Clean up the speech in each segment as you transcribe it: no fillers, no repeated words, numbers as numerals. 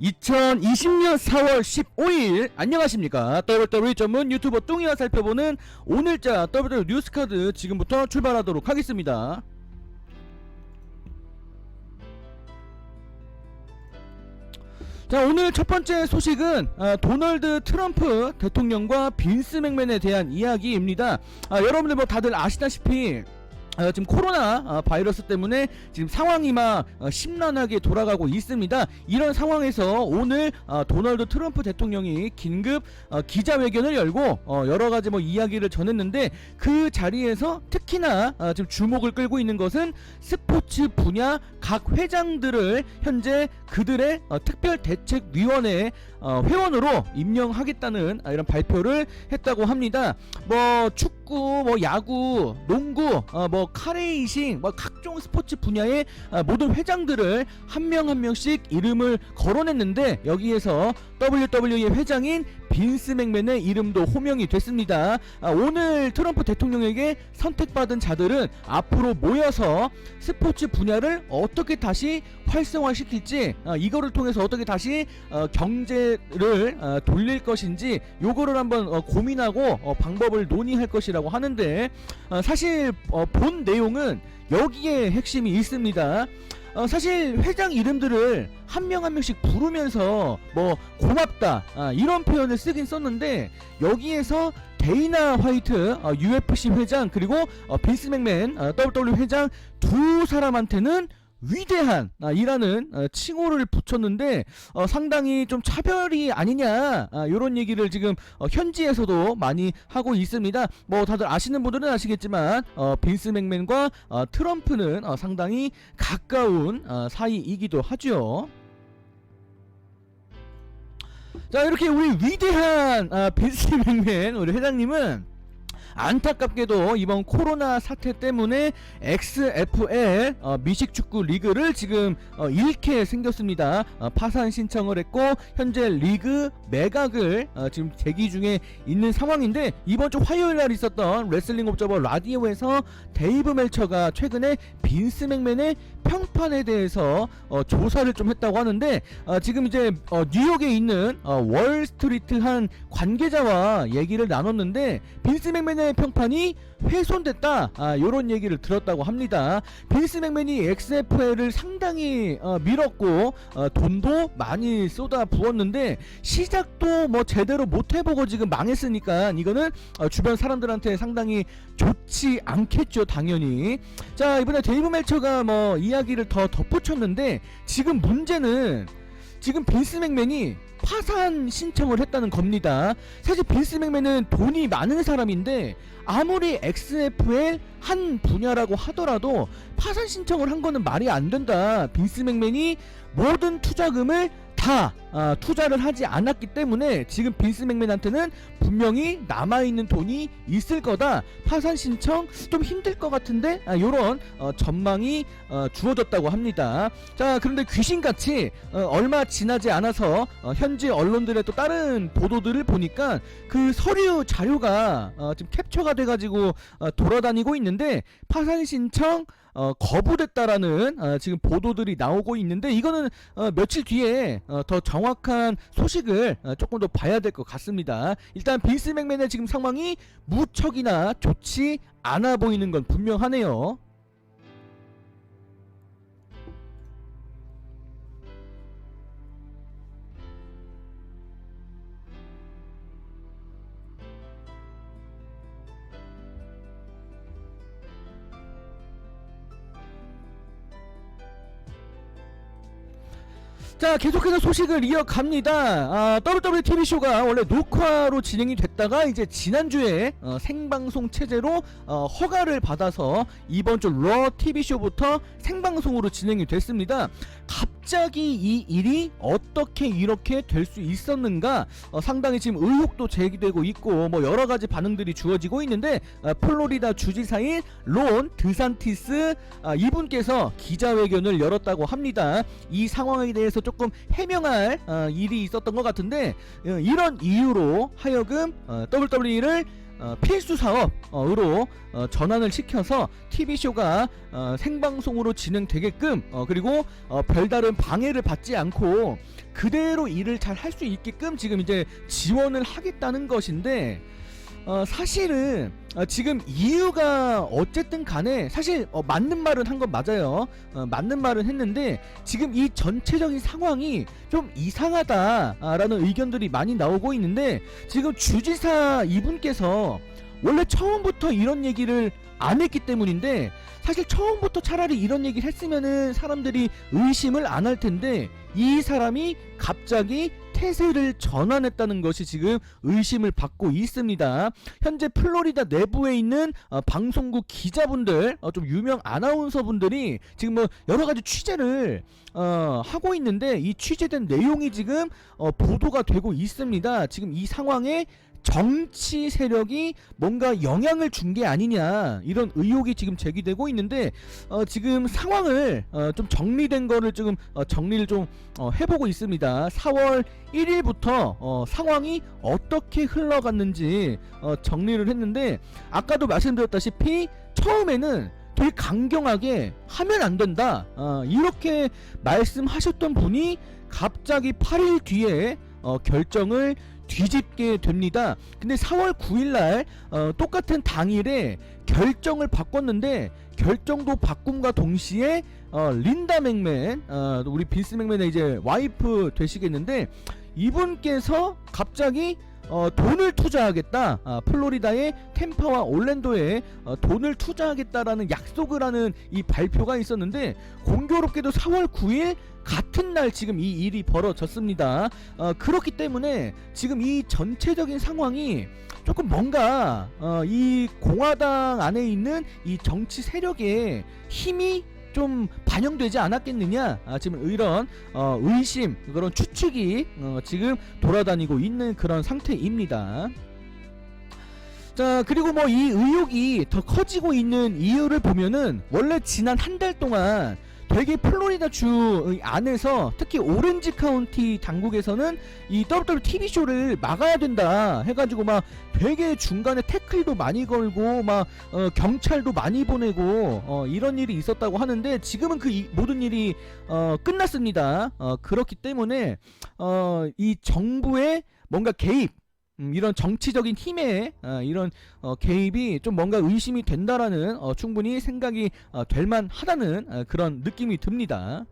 2020년 4월 15일 안녕하십니까. WWE 전문 유튜버 뚱이와 살펴보는 오늘자 WWE 뉴스카드 지금부터 출발하도록 하겠습니다. 자, 오늘 첫 번째 소식은 도널드 트럼프 대통령과 빈스 맥맨에 대한 이야기입니다. 여러분들 뭐 다들 아시다시피 지금 코로나 바이러스 때문에 지금 상황이 막 심란하게 돌아가고 있습니다. 이런 상황에서 오늘 도널드 트럼프 대통령이 긴급 기자회견을 열고 여러가지 뭐 이야기를 전했는데, 그 자리에서 특히나 지금 주목을 끌고 있는 것은 스포츠 분야 각 회장들을 현재 그들의 특별대책위원회 회원으로 임명하겠다는 이런 발표를 했다고 합니다. 뭐 축구, 뭐 야구, 농구, 뭐 카레이싱, 뭐 각종 스포츠 분야의 모든 회장들을 한 명 한 명씩 이름을 거론했는데, 여기에서 WWE 회장인 빈스 맥맨의 이름도 호명이 됐습니다. 오늘 트럼프 대통령에게 선택받은 자들은 앞으로 모여서 스포츠 분야를 어떻게 다시 활성화시킬지, 이거를 통해서 어떻게 다시 경제를 돌릴 것인지 요거를 한번 고민하고 방법을 논의할 것이라고 하는데, 사실 본 내용은 여기에 핵심이 있습니다. 사실 회장 이름들을 한 명 한 명씩 부르면서 뭐 고맙다 이런 표현을 쓰긴 썼는데, 여기에서 데이나 화이트 UFC 회장 그리고 빈스 맥맨 WWE 회장 두 사람한테는 위대한 이라는 칭호를 붙였는데, 상당히 좀 차별이 아니냐 이런 얘기를 지금 현지에서도 많이 하고 있습니다. 뭐 다들 아시는 분들은 아시겠지만 빈스 맥맨과 트럼프는 상당히 가까운 사이이기도 하죠. 자, 이렇게 우리 위대한 빈스 맥맨 우리 회장님은 안타깝게도 이번 코로나 사태 때문에 XFL 미식축구 리그를 지금 잃게 생겼습니다. 파산 신청을 했고 현재 리그 매각을 지금 대기 중에 있는 상황인데, 이번 주 화요일날 있었던 레슬링 옵저버 라디오에서 데이브 멜처가 최근에 빈스 맥맨의 평판에 대해서 조사를 좀 했다고 하는데, 지금 이제 뉴욕에 있는 월스트리트 한 관계자와 얘기를 나눴는데, 빈스 맥맨의 평판이 훼손됐다 요런 얘기를 들었다고 합니다. 빈스 맥맨이 XFL을 상당히 밀었고 돈도 많이 쏟아 부었는데, 시작도 뭐 제대로 못 해보고 지금 망했으니까 이거는 주변 사람들한테 상당히 좋지 않겠죠, 당연히. 자, 이번에 데이브 멜처가 뭐 이야기를 더 덧붙였는데, 지금 문제는 지금 빈스 맥맨이 파산 신청을 했다는 겁니다. 사실 빈스 맥맨은 돈이 많은 사람인데, 아무리 XFL 한 분야라고 하더라도 파산 신청을 한 거는 말이 안 된다. 빈스 맥맨이 모든 투자금을 다 투자를 하지 않았기 때문에 지금 빈스 맥맨한테는 분명히 남아있는 돈이 있을 거다. 파산 신청 좀 힘들 것 같은데 요런 전망이 주어졌다고 합니다. 자, 그런데 귀신같이 얼마 지나지 않아서 현지 언론들의 또 다른 보도들을 보니까 그 서류 자료가 지금 캡처가 돼가지고 돌아다니고 있는데, 파산 신청 거부됐다라는 지금 보도들이 나오고 있는데, 이거는 며칠 뒤에 더 정확한 소식을 조금 더 봐야 될 것 같습니다. 일단 빈스 맥맨의 지금 상황이 무척이나 좋지 않아 보이는 건 분명하네요. 자, 계속해서 소식을 이어갑니다. WWE TV쇼가 원래 녹화로 진행이 됐다가 이제 지난주에 생방송 체제로 허가를 받아서 이번 주 러 TV쇼부터 생방송으로 진행이 됐습니다. 갑자기 이 일이 어떻게 이렇게 될 수 있었는가, 상당히 지금 의혹도 제기되고 있고 뭐 여러가지 반응들이 주어지고 있는데, 플로리다 주지사인 론 드산티스 이분께서 기자회견을 열었다고 합니다. 이 상황에 대해서 조금 해명할 일이 있었던 것 같은데, 이런 이유로 하여금 WWE를 필수 사업으로 전환을 시켜서 TV쇼가 생방송으로 진행되게끔 그리고 별다른 방해를 받지 않고 그대로 일을 잘 할 수 있게끔 지금 이제 지원을 하겠다는 것인데, 사실은 지금 이유가 어쨌든 간에 사실 맞는 말은 한 건 맞아요. 맞는 말은 했는데 지금 이 전체적인 상황이 좀 이상하다라는 의견들이 많이 나오고 있는데, 지금 주지사 이분께서 원래 처음부터 이런 얘기를 안 했기 때문인데, 사실 처음부터 차라리 이런 얘기를 했으면은 사람들이 의심을 안 할 텐데 이 사람이 갑자기 태세를 전환했다는 것이 지금 의심을 받고 있습니다. 현재 플로리다 내부에 있는 방송국 기자분들, 좀 유명 아나운서분들이 지금 뭐 여러가지 취재를 하고 있는데, 이 취재된 내용이 지금 보도가 되고 있습니다. 지금 이 상황에 정치 세력이 뭔가 영향을 준 게 아니냐, 이런 의혹이 지금 제기되고 있는데, 지금 상황을 좀 정리된 거를 지금 정리를 좀 해보고 있습니다. 4월 1일부터 상황이 어떻게 흘러갔는지 정리를 했는데, 아까도 말씀드렸다시피 처음에는 되게 강경하게 하면 안 된다 이렇게 말씀하셨던 분이 갑자기 8일 뒤에 결정을 뒤집게 됩니다. 근데 4월 9일날 똑같은 당일에 결정을 바꿨는데, 결정도 바꿈과 동시에 린다 맥맨, 우리 빈스 맥맨의 이제 와이프 되시겠는데, 이분께서 갑자기 돈을 투자하겠다, 플로리다의 템파와 올랜도에 돈을 투자하겠다라는 약속을 하는 이 발표가 있었는데, 공교롭게도 4월 9일 같은 날 지금 이 일이 벌어졌습니다. 그렇기 때문에 지금 이 전체적인 상황이 조금 뭔가 이 공화당 안에 있는 이 정치 세력의 힘이 좀 반영되지 않았겠느냐, 지금 이런 의심, 그런 추측이 지금 돌아다니고 있는 그런 상태입니다. 자, 그리고 뭐 이 의혹이 더 커지고 있는 이유를 보면은, 원래 지난 한 달 동안 되게 플로리다 주 안에서 특히 오렌지 카운티 당국에서는 이 WWTV쇼를 막아야 된다 해가지고 막 되게 중간에 태클도 많이 걸고 막 경찰도 많이 보내고 이런 일이 있었다고 하는데, 지금은 그 모든 일이 끝났습니다. 그렇기 때문에 이 정부의 뭔가 개입, 이런 정치적인 힘의 이런 개입이 좀 뭔가 의심이 된다라는 충분히 생각이 될 만하다는 그런 느낌이 듭니다.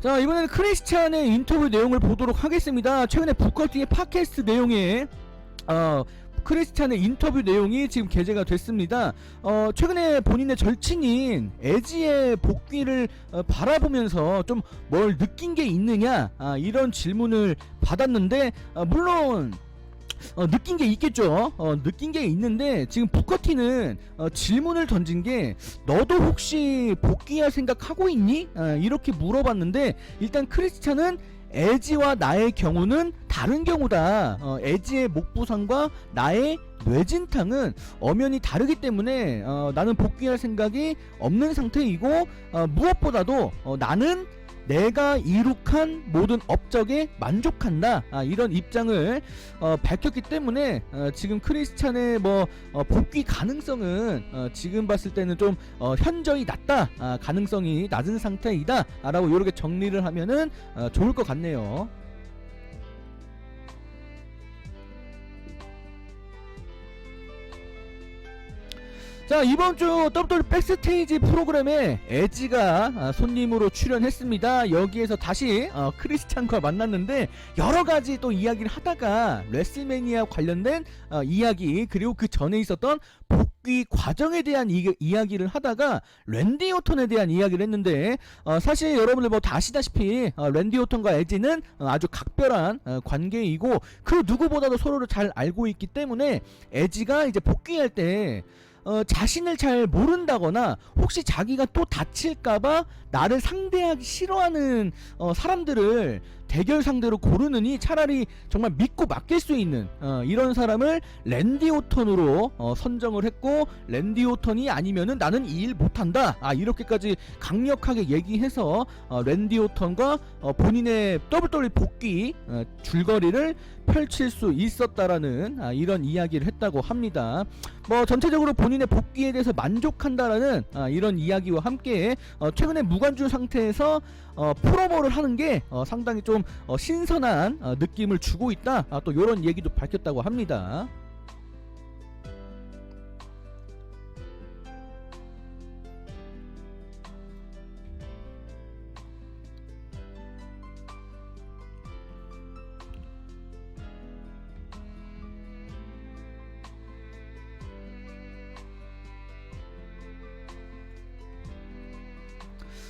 자, 이번에는 크리스찬의 인터뷰 내용을 보도록 하겠습니다. 최근에 부커티의 팟캐스트 내용에 크리스찬의 인터뷰 내용이 지금 게재가 됐습니다. 최근에 본인의 절친인 에지의 복귀를 바라보면서 좀 뭘 느낀 게 있느냐, 이런 질문을 받았는데, 물론 느낀 게 있겠죠. 느낀 게 있는데, 지금 부커티는 질문을 던진 게 너도 혹시 복귀할 생각하고 있니? 이렇게 물어봤는데, 일단 크리스찬은 에지와 나의 경우는 다른 경우다. 에지의 목 부상과 나의 뇌진탕은 엄연히 다르기 때문에 나는 복귀할 생각이 없는 상태이고, 무엇보다도 나는 내가 이룩한 모든 업적에 만족한다, 이런 입장을 밝혔기 때문에 지금 크리스찬의 뭐 복귀 가능성은 지금 봤을 때는 좀 현저히 낮다, 가능성이 낮은 상태이다 라고 이렇게 정리를 하면은 좋을 것 같네요. 자, 이번주 WWE 백스테이지 프로그램에 에지가 손님으로 출연했습니다. 여기에서 다시 크리스찬과 만났는데, 여러가지 또 이야기를 하다가 레슬매니아 관련된 이야기, 그리고 그 전에 있었던 복귀 과정에 대한 이야기를 하다가 랜디 오턴에 대한 이야기를 했는데, 사실 여러분들 뭐 다 아시다시피 랜디 오턴과 에지는 아주 각별한 관계이고, 그 누구보다도 서로를 잘 알고 있기 때문에 에지가 이제 복귀할 때 자신을 잘 모른다거나 혹시 자기가 또 다칠까봐 나를 상대하기 싫어하는 사람들을 대결 상대로 고르느니 차라리 정말 믿고 맡길 수 있는 이런 사람을 랜디 오턴으로 선정을 했고, 랜디 오턴이 아니면은 나는 이 일 못한다, 이렇게까지 강력하게 얘기해서 랜디 오턴과 본인의 WWE 복귀 줄거리를 펼칠 수 있었다라는 이런 이야기를 했다고 합니다. 뭐 전체적으로 본인의 복귀에 대해서 만족한다라는 이런 이야기와 함께 최근에 무관중 상태에서 프로모를 하는 게 상당히 좀 신선한 느낌을 주고 있다, 또 이런 얘기도 밝혔다고 합니다.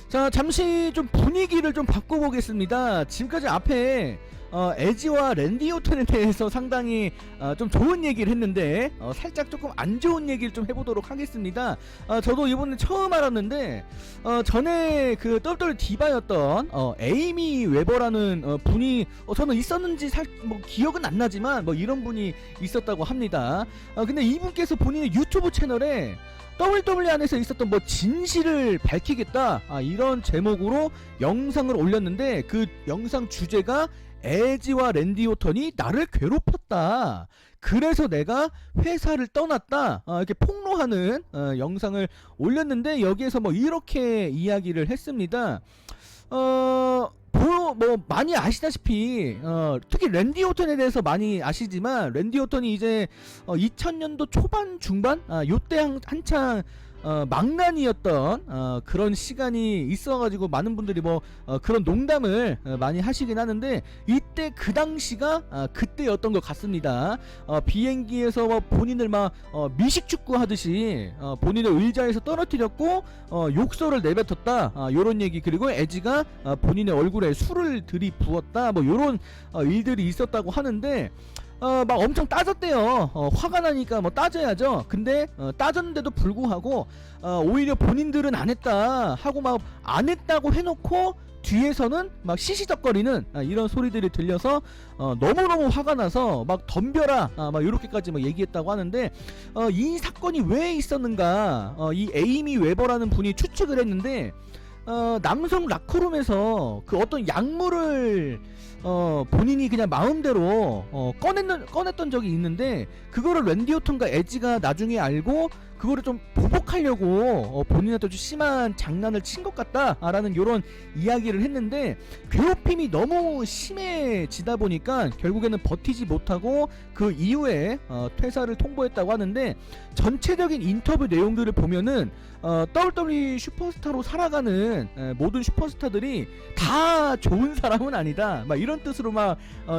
자, 잠시 좀 분위기를 좀 바꿔보겠습니다. 지금까지 앞에 에지와 랜디 오튼에 대해서 상당히 좀 좋은 얘기를 했는데 살짝 조금 안 좋은 얘기를 좀 해보도록 하겠습니다. 저도 이번에 처음 알았는데 전에 그 WWE 디바였던 에이미 웨버라는 분이 저는 있었는지 뭐 기억은 안 나지만 뭐 이런 분이 있었다고 합니다. 근데 이분께서 본인의 유튜브 채널에 WWE 안에서 있었던 뭐 진실을 밝히겠다, 이런 제목으로 영상을 올렸는데, 그 영상 주제가 에지와 랜디 오턴이 나를 괴롭혔다, 그래서 내가 회사를 떠났다, 이렇게 폭로하는 영상을 올렸는데, 여기에서 뭐 이렇게 이야기를 했습니다. 뭐 많이 아시다시피 특히 랜디 오턴에 대해서 많이 아시지만, 랜디 오턴이 이제 2000년도 초반 중반 요때 한창 망난이었던 그런 시간이 있어가지고 많은 분들이 뭐 그런 농담을 많이 하시긴 하는데, 이때 그 당시가 그때였던 것 같습니다. 비행기에서 뭐 본인을 막 미식축구 하듯이 본인의 의자에서 떨어뜨렸고 욕설을 내뱉었다, 요런 얘기. 그리고 에지가 본인의 얼굴에 술을 들이부었다, 뭐 요런 일들이 있었다고 하는데, 막 엄청 따졌대요. 화가 나니까 뭐 따져야죠. 근데 따졌는데도 불구하고 오히려 본인들은 안 했다 하고 막 안 했다고 해놓고 뒤에서는 막 시시덕거리는 이런 소리들이 들려서 너무너무 화가 나서 막 덤벼라, 막 이렇게까지 막 얘기했다고 하는데, 이 사건이 왜 있었는가, 이 에이미 웨버라는 분이 추측을 했는데, 남성 라커룸에서 그 어떤 약물을 본인이 그냥 마음대로 꺼냈던 적이 있는데, 그거를 랜디 오턴과 에지가 나중에 알고 그거를 좀 보복하려고 본인한테 좀 심한 장난을 친 것 같다라는 요런 이야기를 했는데, 괴롭힘이 너무 심해지다 보니까 결국에는 버티지 못하고 그 이후에 퇴사를 통보했다고 하는데, 전체적인 인터뷰 내용들을 보면은 WWE 슈퍼스타로 살아가는 모든 슈퍼스타들이 다 좋은 사람은 아니다, 막 이런 뜻으로 막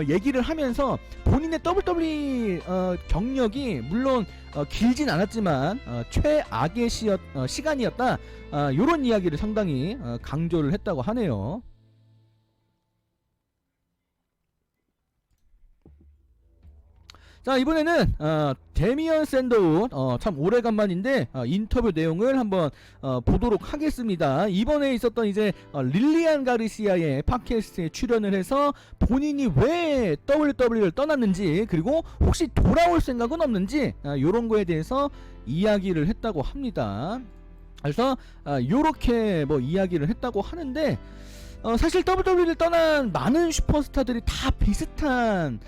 얘기를 하면서, 본인의 WWE 경력이 물론 길진 않았지만 최악의 시간이었다, 요런 이야기를 상당히 강조를 했다고 하네요. 자, 이번에는 데미언 샌더우, 참 오래간만인데 인터뷰 내용을 한번 보도록 하겠습니다. 이번에 있었던 이제 릴리안 가르시아의 팟캐스트에 출연을 해서 본인이 왜 WWE를 떠났는지, 그리고 혹시 돌아올 생각은 없는지, 요런 거에 대해서 이야기를 했다고 합니다. 그래서 요렇게 뭐 이야기를 했다고 하는데, 사실 WWE를 떠난 많은 슈퍼스타들이 다 비슷한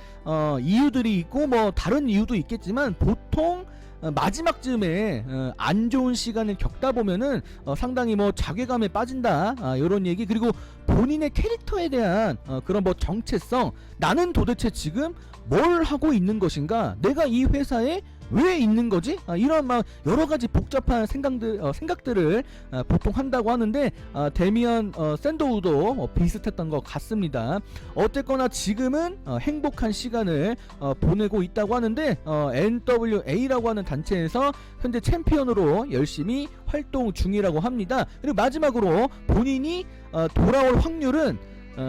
이유들이 있고, 뭐 다른 이유도 있겠지만, 보통 마지막쯤에 안 좋은 시간을 겪다 보면은 상당히 뭐 자괴감에 빠진다, 이런 얘기. 그리고 본인의 캐릭터에 대한 그런 뭐 정체성, 나는 도대체 지금 뭘 하고 있는 것인가, 내가 이 회사에 왜 있는 거지? 이런 막 여러 가지 복잡한 생각들을 보통 한다고 하는데, 데미언 샌더우도 비슷했던 것 같습니다. 어쨌거나 지금은 행복한 시간을 보내고 있다고 하는데, NWA라고 하는 단체에서 현재 챔피언으로 열심히 활동 중이라고 합니다. 그리고 마지막으로 본인이 돌아올 확률은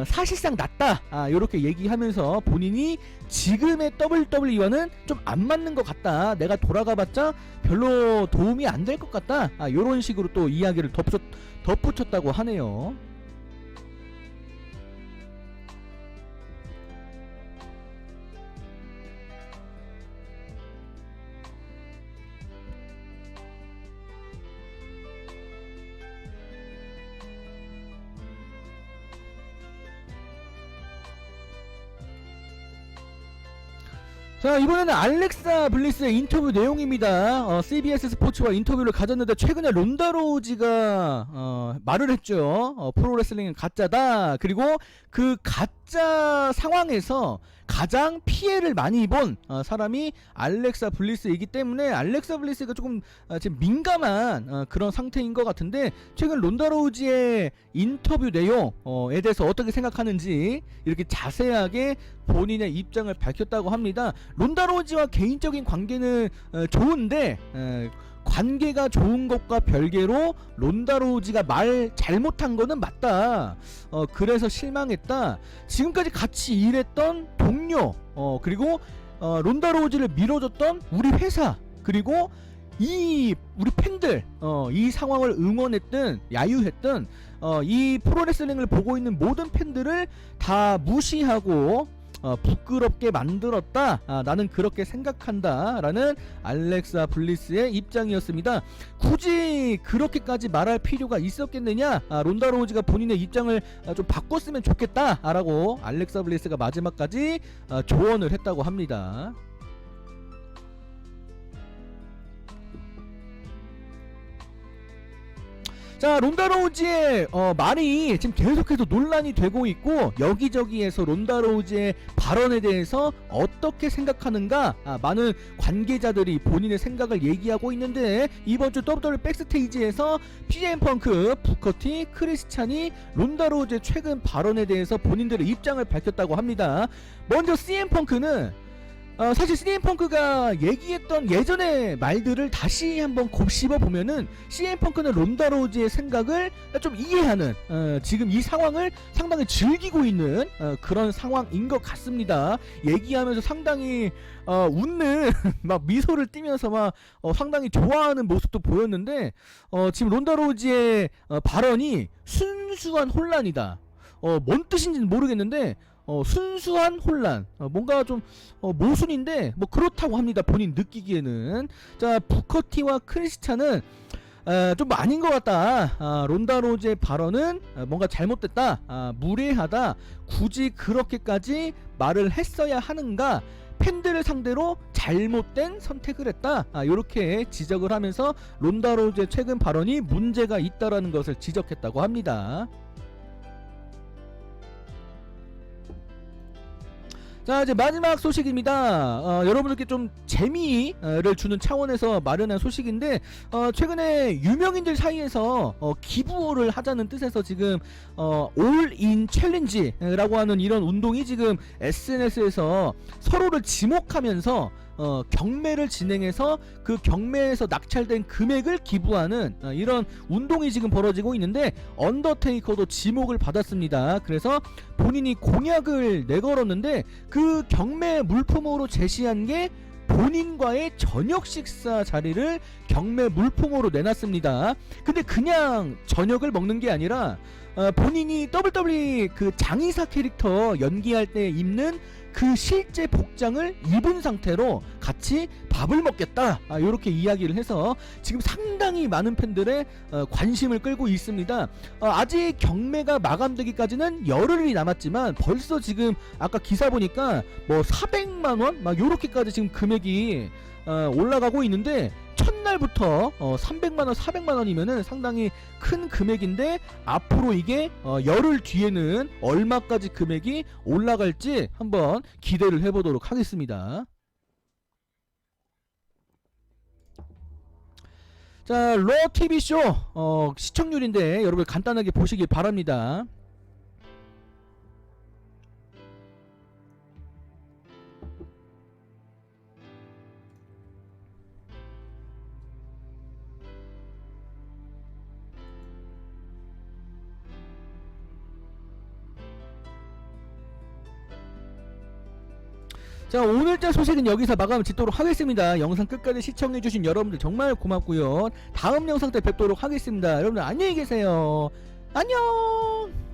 사실상 낮다, 요렇게 얘기하면서 본인이 지금의 WWE와는 좀 안 맞는 것 같다, 내가 돌아가봤자 별로 도움이 안 될 것 같다, 요런 식으로 또 이야기를 덧붙였다고 하네요. 자, 이번에는 알렉사 블리스의 인터뷰 내용입니다. CBS 스포츠와 인터뷰를 가졌는데 최근에 론다로우지가 말을 했죠. 프로레슬링은 가짜다. 그리고 그 가짜 상황에서 가장 피해를 많이 입은 사람이 알렉사 블리스이기 때문에 알렉사 블리스가 조금 지금 민감한 그런 상태인 것 같은데, 최근 론다로우지의 인터뷰 내용에 대해서 어떻게 생각하는지 이렇게 자세하게 본인의 입장을 밝혔다고 합니다. 론다로우지와 개인적인 관계는 좋은데 관계가 좋은 것과 별개로 론다로우지가 말 잘못한 거는 맞다. 그래서 실망했다. 지금까지 같이 일했던 동료, 그리고 론다로우지를 밀어줬던 우리 회사, 그리고 우리 팬들, 이 상황을 응원했던, 야유했던 이 프로레슬링을 보고 있는 모든 팬들을 다 무시하고 부끄럽게 만들었다. 나는 그렇게 생각한다 라는 알렉사 블리스의 입장이었습니다. 굳이 그렇게까지 말할 필요가 있었겠느냐. 론다로우지가 본인의 입장을 좀 바꿨으면 좋겠다 라고 알렉사 블리스가 마지막까지 조언을 했다고 합니다. 자, 론다로우지의 말이 지금 계속해서 논란이 되고 있고, 여기저기에서 론다로우지의 발언에 대해서 어떻게 생각하는가 많은 관계자들이 본인의 생각을 얘기하고 있는데, 이번주 WWE 백스테이지에서 CM 펑크, 부커티, 크리스찬이 론다로우지의 최근 발언에 대해서 본인들의 입장을 밝혔다고 합니다. 먼저 CM 펑크는 사실 CM 펑크가 얘기했던 예전의 말들을 다시 한번 곱씹어 보면은 CM 펑크는 론다로우지의 생각을 좀 이해하는, 지금 이 상황을 상당히 즐기고 있는 그런 상황인 것 같습니다. 얘기하면서 상당히 웃는 막 미소를 띠면서 막 상당히 좋아하는 모습도 보였는데, 지금 론다로우지의 발언이 순수한 혼란이다. 뭔 뜻인지는 모르겠는데 순수한 혼란, 뭔가 좀 모순인데 뭐 그렇다고 합니다. 본인 느끼기에는. 자, 부커티와 크리스찬은 좀 아닌 것 같다. 론다로우지의 발언은 뭔가 잘못됐다, 무례하다, 굳이 그렇게까지 말을 했어야 하는가, 팬들을 상대로 잘못된 선택을 했다. 이렇게 지적을 하면서 론다로우지의 최근 발언이 문제가 있다라는 것을 지적했다고 합니다. 자, 이제 마지막 소식입니다. 여러분들께 좀 재미를 주는 차원에서 마련한 소식인데, 최근에 유명인들 사이에서 기부를 하자는 뜻에서 지금 올인 챌린지라고 하는 이런 운동이 지금 SNS에서 서로를 지목하면서 경매를 진행해서 그 경매에서 낙찰된 금액을 기부하는 이런 운동이 지금 벌어지고 있는데, 언더테이커도 지목을 받았습니다. 그래서 본인이 공약을 내걸었는데 그 경매 물품으로 제시한 게 본인과의 저녁 식사 자리를 경매 물품으로 내놨습니다. 근데 그냥 저녁을 먹는 게 아니라 본인이 WWE 그 장의사 캐릭터 연기할 때 입는 그 실제 복장을 입은 상태로 같이 밥을 먹겠다, 이렇게 이야기를 해서 지금 상당히 많은 팬들의 관심을 끌고 있습니다. 아직 경매가 마감되기까지는 열흘이 남았지만 벌써 지금 아까 기사 보니까 뭐 400만원 막 요렇게까지 지금 금액이 올라가고 있는데, 첫날부터 300만원 400만원이면은 상당히 큰 금액인데, 앞으로 이게 열흘 뒤에는 얼마까지 금액이 올라갈지 한번 기대를 해보도록 하겠습니다. 자, 러 TV쇼 시청률인데 여러분 간단하게 보시길 바랍니다. 자, 오늘자 소식은 여기서 마감을 짓도록 하겠습니다. 영상 끝까지 시청해주신 여러분들 정말 고맙고요. 다음 영상 때 뵙도록 하겠습니다. 여러분들 안녕히 계세요. 안녕.